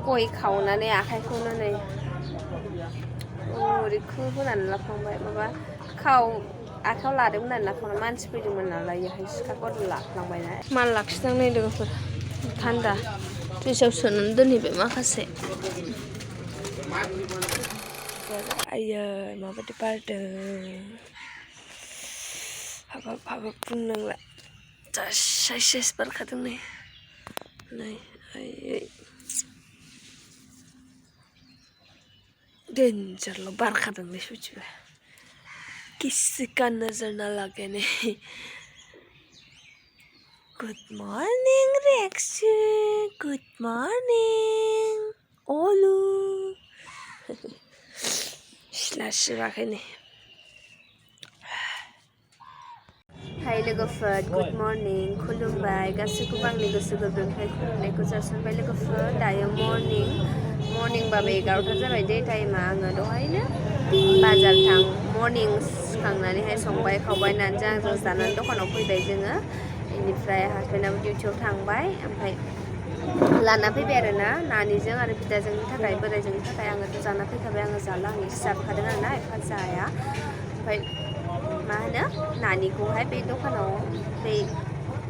गय खावनानै आखाइखौनो नै ओरै खोबोनानै लाफ्लांबाय माबा आखायाव लादोंमोन आरो लाफ्लांना मानसि फैदोंमोन नालाय बेहाय सिखाखौ लाफ्लांबायना माल लाखिदों नै लोगोफोर थान्दा फ्रिजआव सोनानै दोनहैबाय माखासे आयै माबायदि बारदों हाबाब बुंनांला जा साइस बारखादों नै आयै डेन्जारल' बारखादों नै सयथिबो किसी का नजर ना लगे नहीं गुड मॉर्निंग रेक्सु गुड मॉर्निंग ओलू सिला सिबाखै नै हाय लोगोफोर गुड मॉर्निंग खुलुमबाय गासैखौबो आंनि गोसो गोरबोनिफ्राय खुलुमनायखौ जासिहरबाय लोगोफोर दायो मर्निंबाबो 11ता जाबाय दे टाइमा आङो दहायनो बाजार मर्निं सिखांनानैहाय संबाय खावबाय नानजों आंजों जानानै दखानाव फैबाय जोङो बेनिफ्राय हासबेन्डआबो डिउटियाव थांबाय ओमफ्राय लाना फैबाय आरोना नानिजों आरो बिदाजोंनि थाखाय बोराइजोंनि थाखाय आङोथ' जाना फैखाबाय आङो जाला आं एसे जाखादों आरोना एफा जाया ओमफ्राय मा होनो नानिखौहाय बे दखानाव बे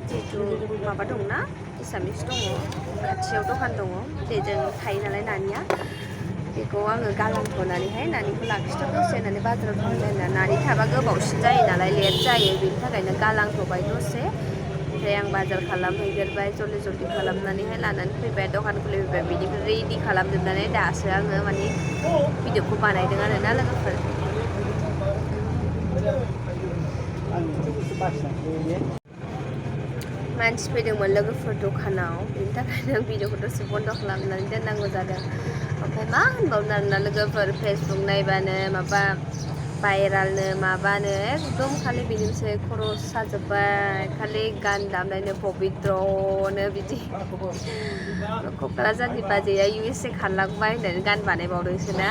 जिहेथु माबा दंना एसामिस दङ खाथियाव दखान दङ बेजों थायो नालाय नानिया बेखौ आङो गालांथ'नानैहाय नानिखौ लाखिथ' दसे होननानै बाजाराव थांबाय आरोना नानि थाबा गोबावसिन जायो नालाय लेट जायो बेनि थाखायनो गालांथ'बाय दसे ओमफ्राय आं बाजार खालामहैग्रोबाय जल्दि खालामनानैहाय लानानै फैबाय दखान खुलिफैबाय बिनिफ्राय रेडि खालामजोबनानै दासो आङो माने भिडिअखौ बानायदों आरोना लोगोफोर मानसि फैदोंमोन लोगोफोर दखानाव बेनि थाखायनो आं भिडिअखौ दसे बन्द' खालामनानै दोननांगौ जादों ओमफ्राय मा होनबावनो आरोना लोगोफोर फेसबुक नायबानो माबा भाइरालनो माबानो एकदम खालि बेनोसै खर' साजोब्बाय खालि गान दामनायनो पबित्रनो बिदि क'क्राझारनि बाजैया USA खारलांबाय होननानै गान बानायबावदोंसो ना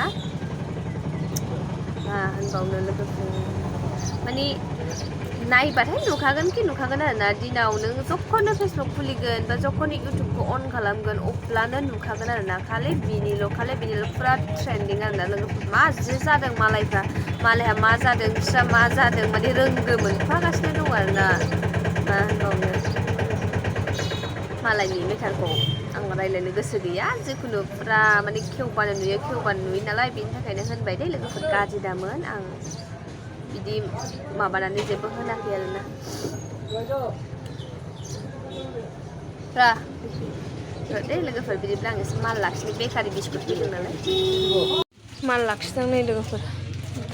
मा होनबावनो लोगोफोर माने नायबाथाय नुखागोन आरोना दिनाव नों जखनो फेसबुक खुलिगोन बा जखनो इउटुबखौ अन खालामगोन अब्लानो नुखागोन आरोना खालि बिनिल' फुरा ट्रेन्डिं आरोना लोगोफोर मा जि जादों मालायहा मा जादों बिस्रा मा जादों माने रोंगो मोनफागासिनो दं आरोना मा होनबावनो मालायनि मेटारखौ आं रायज्लायनो गोसो गैया जिखुनु फुरा माने खेवबानो नुयो नालाय बेनि थाखायनो होनबाय दे लोगोफोर गाज्रि दामोन आं बिदि माबानानै जेबो होनाखै आरोना दे लोगोफोर बिदिब्ला आं एसे माल लाखिनो बेकारि बिस्कुट फैदों नालाय माल लाखिदों नै लोगोफोर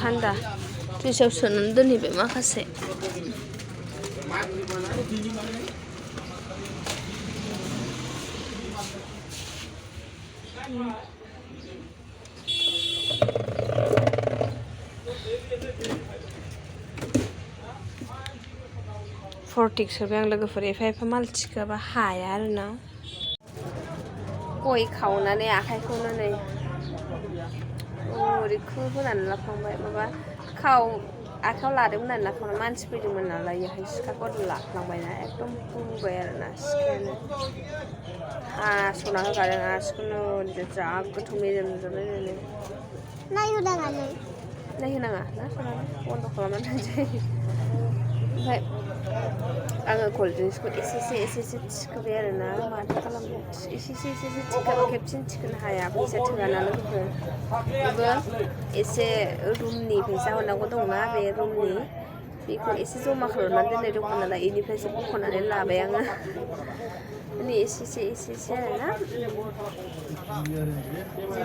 थान्दा फ्रिजआव सोनानै दोनहैबाय माखासे फर्टिक सोबाय आं लोगोफोर एफा माल थिखोआबा हाया आरोना गय खावनानै आखाइखौनो नै ओरै खोबोनानै लाफ्लांबाय माबा आखायाव लादोंमोन आरो लाफ्लांना मानसि फैदोंमोन नालाय बेहाय सिखाखौ लाफ्लांबायना एकदम बुबाय आरोना सिखायानो हास'ना होखादों आसिखौनो जा गोथौ मेजेम जोबलायनानै नायहोनाङा ना सनानै बन्द' खालामनानै दोनसै ओमफ्राय आङो कल्ड ड्रिंक्सखौ एसे थिखोबाय आरोना माथो खालामनो एसे थिखोबा खेबसेनो थिखोनो हाया फैसा थोआना लोगोफोर बेबो एसे रुमनि फैसा हरनांगौ दंना बे रुमनि बेखौ एसे जमा खालामनानै दोननाय दंमोन नालाय बेनिफ्रायसो बख'नानै लाबाय आङो माने एसे आरोना बिदि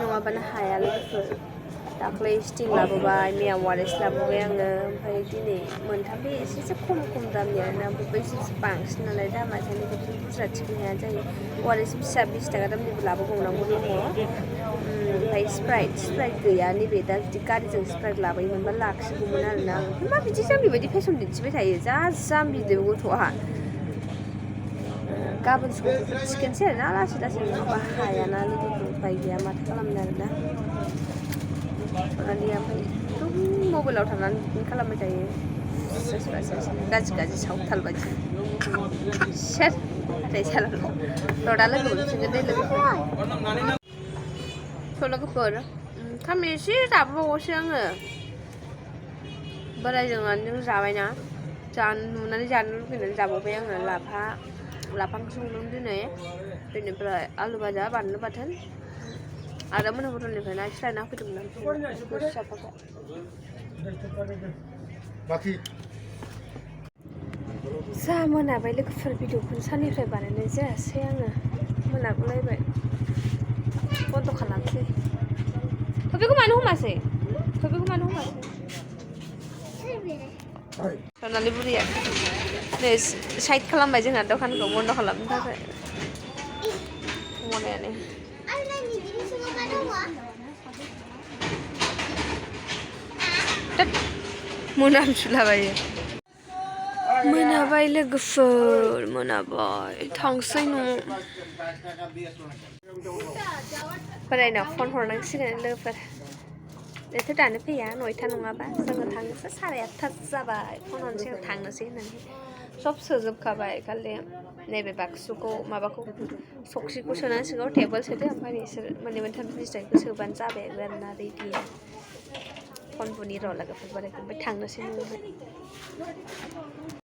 नङाबानो हाया लोगोफोर दाख्लै स्टिं लाबोबाय मैया वारेस लाबोबाय आङो ओमफ्राय दिनै मोनथामबो एसे खम दामनि आरोना ओमफ्राय एसे बांसिन नालाय दामा ओंखायनो खेबसेनो बुरजा थिखोनो हाया जायो वारेस फिसा 20 थाखा दामनिबो लाबोबावनांगौ दङ ओमफ्राय स्प्राइट गैया नैबे दा जुदि गारिजों स्प्राइट लाबोयोमोनबा लाखिगौमोन आरोना आं मा बिदि जाम्बि बायदि फेसन दिन्थिबाय थायो जा जाम्बि बे गथ'आ गाबोन थिखोनोसै आरोना लासै नङाबा हायाना लोगोफोर उपाय गैया माथो खालामनो आरोना सनालिया ओमफ्राय एकदम मबाइलाव थानानै बिदिनो खालामबाय थायो गाज्रि सावथाल बायदि हाथाय सालाल' दा लोगो मोनफिनगोन दे लोगोफोर लोगोफोर ओंखाम एसे जाबावगौसो आङो बोरायजों आंजों जाबायना नुनानै जानो लुगैनानै जाबावबाय आङो लाफा ओंख्रि संदों दिनै बेनिफ्राय आलु भाजा बानलु बाथोन आरो मोना हटेलनिफ्राय ना एसे लायना होफैदोंमोन जा मोनाबाय लोगोफोर भिडिअखौनो साननिफ्राय बानायनाय जायासै आङो मोनागुलायबाय बन्द' खालामसै बेखौ मानो हमासै सनालि बुरिया नै साइड खालामबाय जोंहा दखानखौ बन्द' खालामनो थाखाय मनायानो मोनामसुलाबायो मोनाबाय लोगोफोर मोनाबाय थांसै न'आव बोरायनाव फन हरनांसिगोन लोगोफोर बेथ' दानो फैया 9टा नङाबा जोङो थांनोसै 8:30 जाबाय फन हरनोसै थांनोसै होननानै सब सोजोबखाबाय खालि नैबे बाक्सुखौ माबाखौ सखिखौ सोनांसिगौ टेबोल सोदो ओमफ्राय नोंसोर मोनथाम जिनिसखौ सोबानो जाबाय आरोना रेडि फन बुनि र' लोगोफोर बोरायखौ ओमफ्राय थांनोसै न'आवहाय